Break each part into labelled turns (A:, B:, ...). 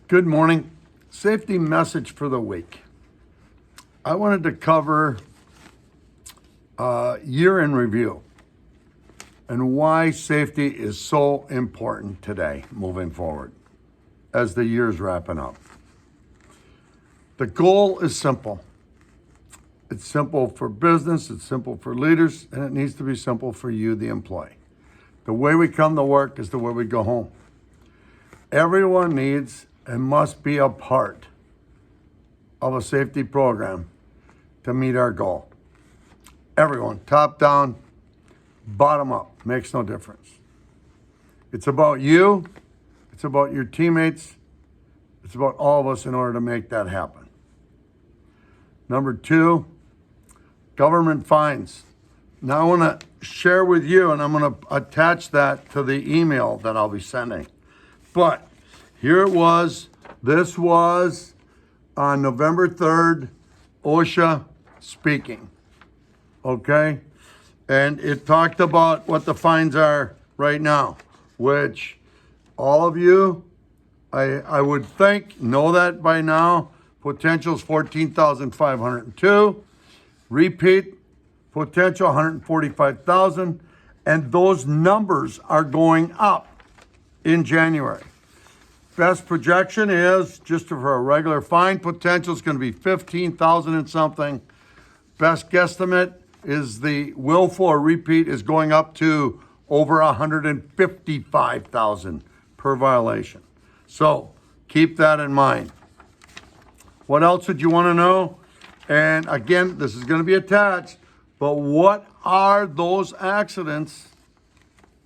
A: Good morning. Safety message for the week. I wanted to cover year in review and why safety is so important today moving forward as the year's wrapping up. The goal is simple. It's simple for business, it's simple for leaders, and it needs to be simple for you, the employee. The way we come to work is the way we go home. Everyone needs and must be a part of a safety program to meet our goal. Everyone, top down, bottom up, makes no difference. It's about you, it's about your teammates, it's about all of us in order to make that happen. Number two, government fines. Now I want to share with you, and I'm going to attach that to the email that I'll be sending. But here it was. This was on November 3rd, OSHA speaking. Okay? And it talked about what the fines are right now, which all of you, I would think, know that by now. Potential is 14,502. Repeat potential 145,000. And those numbers are going up in January. Best projection is, just for a regular fine, potential is going to be 15,000 and something. Best guesstimate is the willful or repeat is going up to over 155,000 per violation. So keep that in mind. What else would you want to know? And again, this is going to be attached, but what are those accidents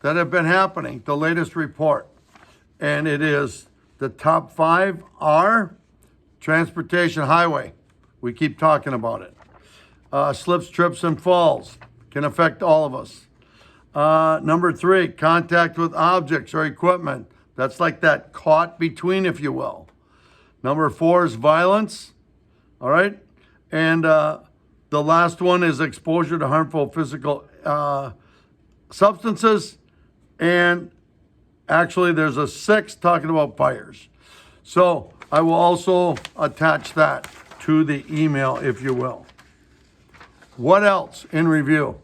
A: that have been happening? The latest report. And it is the top 5 are transportation, highway. We keep talking about it. Slips, trips, and falls can affect all of us. Number 3, contact with objects or equipment. That's like that caught between, if you will. Number 4 is violence. All right. And the last one is exposure to harmful physical substances. And actually, there's a 6 talking about fires. So I will also attach that to the email, if you will. What else in review?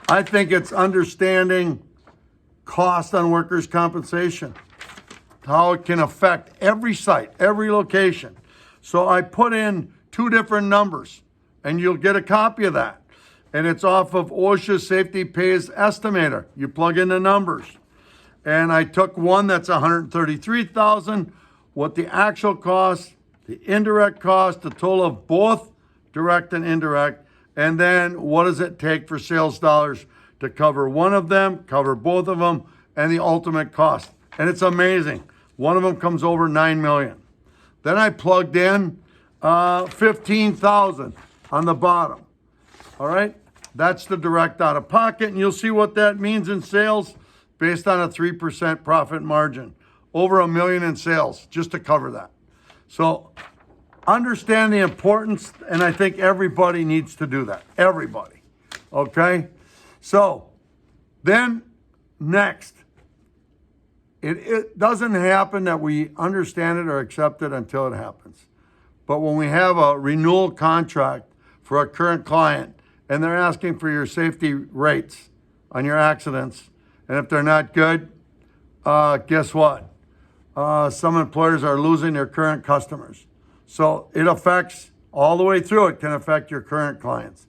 A: I think it's understanding cost on workers' compensation, how it can affect every site, every location. So I put in 2 different numbers, and you'll get a copy of that. And it's off of OSHA Safety Pays Estimator. You plug in the numbers. And I took one that's 133,000, what the actual cost, the indirect cost, the total of both direct and indirect, and then what does it take for sales dollars to cover one of them, cover both of them, and the ultimate cost. And it's amazing. One of them comes over 9 million. Then I plugged in 15,000 on the bottom. All right? That's the direct out of pocket, and you'll see what that means in sales based on a 3% profit margin. Over $1 million in sales just to cover that. So understand the importance, and I think everybody needs to do that. Everybody. Okay? So then next, it doesn't happen that we understand it or accept it until it happens. But when we have a renewal contract for a current client and they're asking for your safety rates on your accidents, and if they're not good, guess what? Some employers are losing their current customers. So it affects all the way through. It can affect your current clients.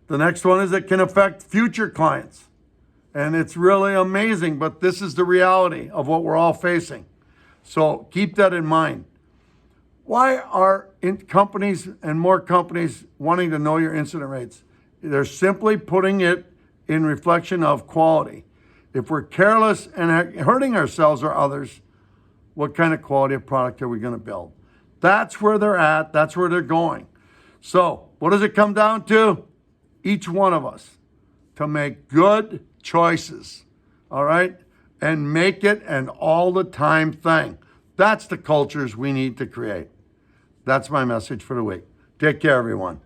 A: The next one is it can affect future clients. And it's really amazing, but this is the reality of what we're all facing. So keep that in mind. Why are companies and more companies wanting to know your incident rates? They're simply putting it in reflection of quality. If we're careless and hurting ourselves or others, what kind of quality of product are we going to build? That's where they're at. That's where they're going. So what does it come down to? Each one of us to make good choices, all right? And make it an all the time thing. That's the cultures we need to create. That's my message for the week. Take care, everyone.